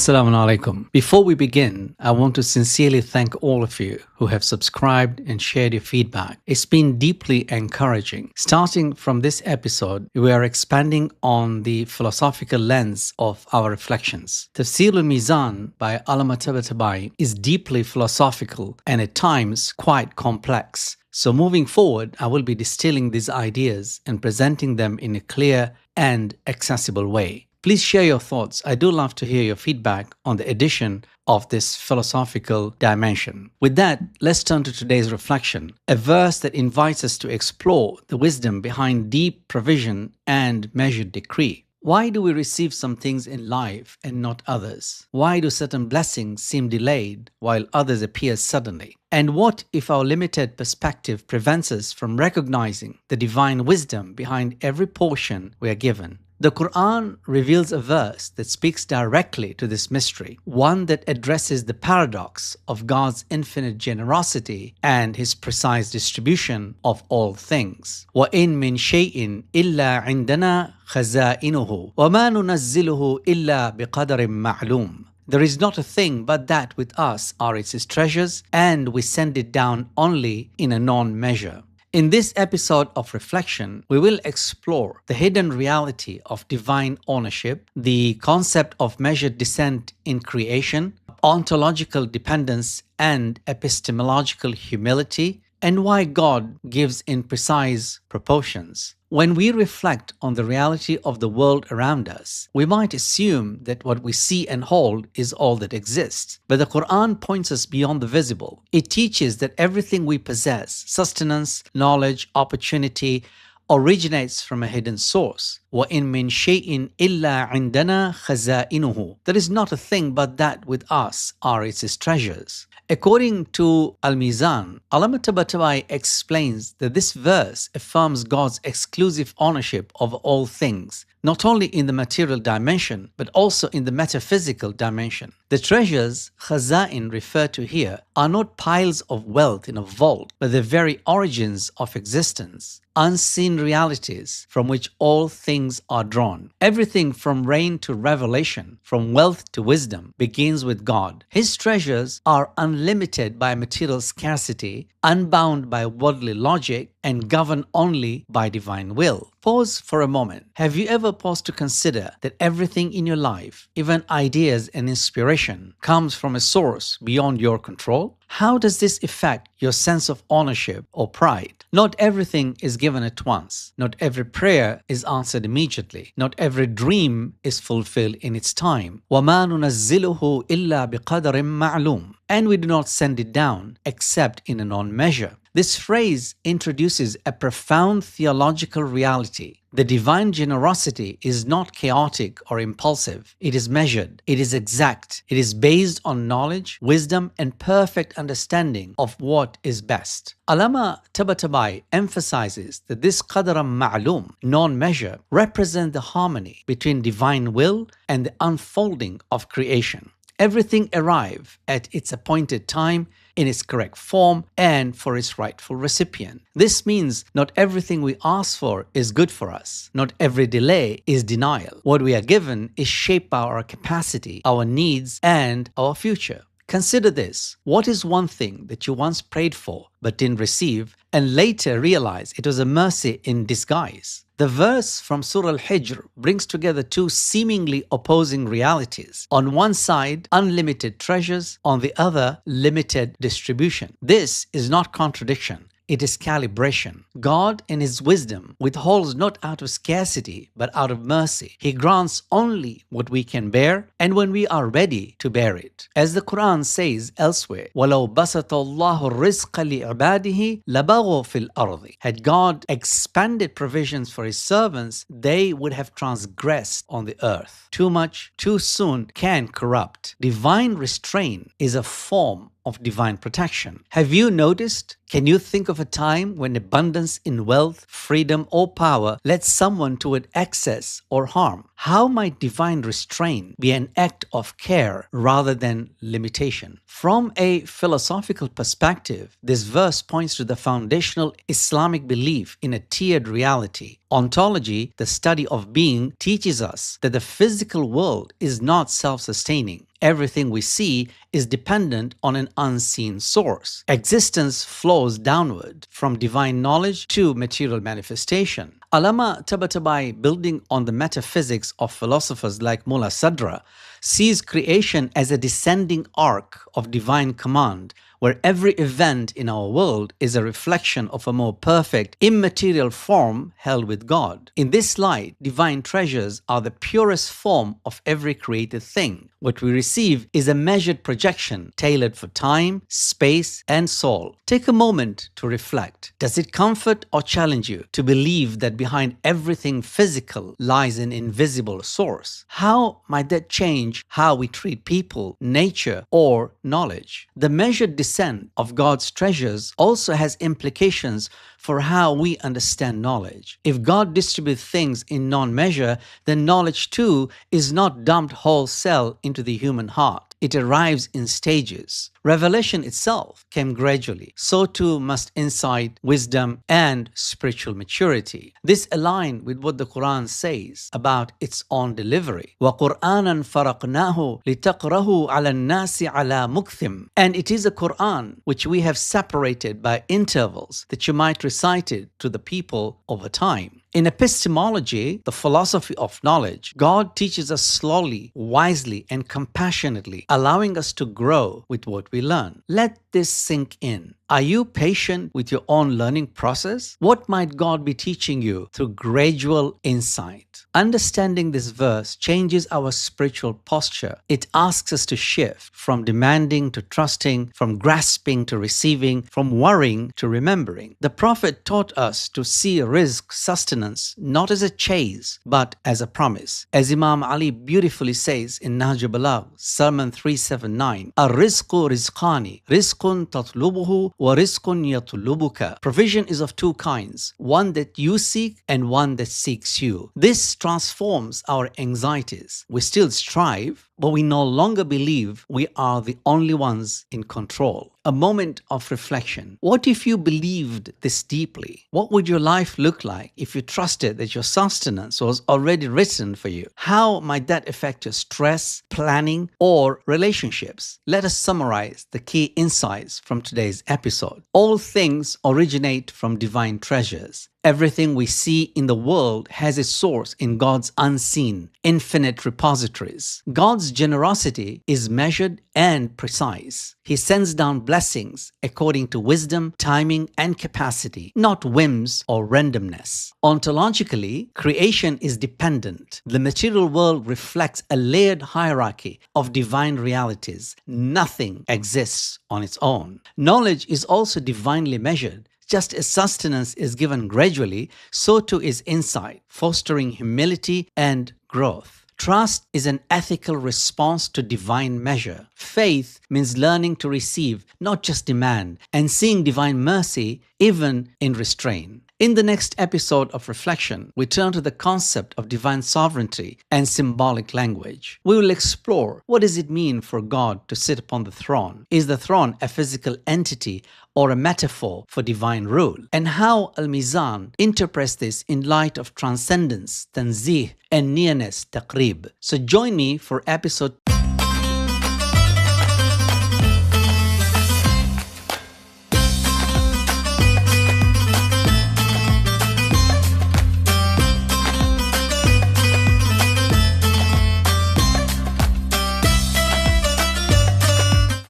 Assalamu alaikum. Before we begin, I want to sincerely thank all of you who have subscribed and shared your feedback. It's been deeply encouraging. Starting from this episode, we are expanding on the philosophical lens of our reflections. Tafsir Al-Mizan by Allamah Tabatabai is deeply philosophical and at times quite complex. So moving forward, I will be distilling these ideas and presenting them in a clear and accessible way. Please share your thoughts. I do love to hear your feedback on the addition of this philosophical dimension. With that, let's turn to today's reflection, a verse that invites us to explore the wisdom behind deep provision and measured decree. Why do we receive some things in life and not others? Why do certain blessings seem delayed while others appear suddenly? And what if our limited perspective prevents us from recognizing the divine wisdom behind every portion we are given? The Quran reveals a verse that speaks directly to this mystery, one that addresses the paradox of God's infinite generosity and His precise distribution of all things. وَإِن مِّن شَيْءٍ إِلَّا عِندَنَا خَزَائِنُهُ وَمَا نُنَزِّلُهُ إِلَّا بِقَدَرٍ مَعْلُومٍ. There is not a thing but that with us are its treasures, and we send it down only in a known measure. In this episode of reflection, we will explore the hidden reality of divine ownership, the concept of measured descent in creation, ontological dependence and epistemological humility, and why God gives in precise proportions. When we reflect on the reality of the world around us, we might assume that what we see and hold is all that exists. But the Quran points us beyond the visible. It teaches that everything we possess, sustenance, knowledge, opportunity, originates from a hidden source. وَإِن مِّن شَيْءٍ إِلَّا عِندَنَا خَزَائِنُهُ. There is not a thing but that with us are its treasures. According to Al-Mizan, Allamah Tabatabai explains that this verse affirms God's exclusive ownership of all things, not only in the material dimension, but also in the metaphysical dimension. The treasures khaza'in referred to here are not piles of wealth in a vault, but the very origins of existence, unseen realities from which all things are drawn. Everything from rain to revelation, from wealth to wisdom, begins with God. His treasures are unlimited by material scarcity, unbound by worldly logic, and governed only by divine will. Pause for a moment. Have you ever paused to consider that everything in your life, even ideas and inspiration, comes from a source beyond your control? How does this affect your sense of ownership or pride? Not everything is given at once. Not every prayer is answered immediately. Not every dream is fulfilled in its time. وَمَا نُنَزِّلُهُ إِلَّا بِقَدَرٍ مَعْلُومٍ. And we do not send it down except in a known measure. This phrase introduces a profound theological reality. The divine generosity is not chaotic or impulsive. It is measured. It is exact. It is based on knowledge, wisdom, and perfect understanding of what is best. Allamah Tabatabai emphasizes that this qadaram ma'loom, known measure, represents the harmony between divine will and the unfolding of creation. Everything arrives at its appointed time, in its correct form, and for its rightful recipient. This means not everything we ask for is good for us. Not every delay is denial. What we are given is shaped by our capacity, our needs, and our future. Consider this. What is one thing that you once prayed for but didn't receive and later realized it was a mercy in disguise? The verse from Surah Al-Hijr brings together two seemingly opposing realities. On one side, unlimited treasures, on the other, limited distribution. This is not contradiction. It is calibration. God, in His wisdom, withholds not out of scarcity, but out of mercy. He grants only what we can bear, and when we are ready to bear it. As the Quran says elsewhere, وَلَوْ بَسَطَ اللَّهُ الرِّزْقَ لِعِبَادِهِ لَبَغُوا فِي الْأَرْضِ. Had God expanded provisions for His servants, they would have transgressed on the earth. Too much, too soon can corrupt. Divine restraint is a form of divine protection. Have you noticed Can you think of a time when abundance in wealth, freedom, or power led someone toward excess or harm? How might divine restraint be an act of care rather than limitation? From a philosophical perspective, this verse points to the foundational Islamic belief in a tiered reality. Ontology, the study of being, teaches us that the physical world is not self-sustaining. Everything we see is dependent on an unseen source. Existence flows downward from divine knowledge to material manifestation. Allamah Tabatabai, building on the metaphysics of philosophers like Mullah Sadra, sees creation as a descending arc of divine command, where every event in our world is a reflection of a more perfect, immaterial form held with God. In this light, divine treasures are the purest form of every created thing. What we receive is a measured projection tailored for time, space, and soul. Take a moment to reflect. Does it comfort or challenge you to believe that behind everything physical lies an invisible source? How might that change how we treat people, nature, or knowledge? The measured descent of God's treasures also has implications for how we understand knowledge. If God distributes things in non-measure, then knowledge too is not dumped wholesale into the human heart. It arrives in stages. Revelation itself came gradually. So too must insight, wisdom, and spiritual maturity. This aligns with what the Quran says about its own delivery. وَقُرْآنًا فَرَقْنَاهُ لِتَقْرَهُ عَلَى النَّاسِ عَلَى مُكْثٍ. And it is a Quran which we have separated by intervals that you might recite it to the people over time. In epistemology, the philosophy of knowledge, God teaches us slowly, wisely, and compassionately, allowing us to grow with what we learn. Let this sink in. Are you patient with your own learning process? What might God be teaching you through gradual insight? Understanding this verse changes our spiritual posture. It asks us to shift from demanding to trusting, from grasping to receiving, from worrying to remembering. The Prophet taught us to see rizq, sustenance, not as a chase, but as a promise. As Imam Ali beautifully says in Nahj al-Balagh, Sermon 379, Ar-rizqu rizqani, rizqun tatlubuhu wa rizqun yatlubuka. Provision is of two kinds, one that you seek and one that seeks you. This transforms our anxieties. We still strive, but we no longer believe we are the only ones in control. A moment of reflection. What if you believed this deeply? What would your life look like if you trusted that your sustenance was already written for you? How might that affect your stress, planning, or relationships? Let us summarize the key insights from today's episode. All things originate from divine treasures. Everything we see in the world has its source in God's unseen, infinite repositories. God's generosity is measured and precise. He sends down blessings according to wisdom, timing, and capacity, not whims or randomness. Ontologically, creation is dependent. The material world reflects a layered hierarchy of divine realities. Nothing exists on its own. Knowledge is also divinely measured. Just as sustenance is given gradually, so too is insight, fostering humility and growth. Trust is an ethical response to divine measure. Faith means learning to receive, not just demand, and seeing divine mercy even in restraint. In the next episode of Reflection, we turn to the concept of divine sovereignty and symbolic language. We will explore what does it mean for God to sit upon the throne? Is the throne a physical entity or a metaphor for divine rule? And how Al-Mizan interprets this in light of transcendence, tanzih, and nearness, taqrib. So join me for episode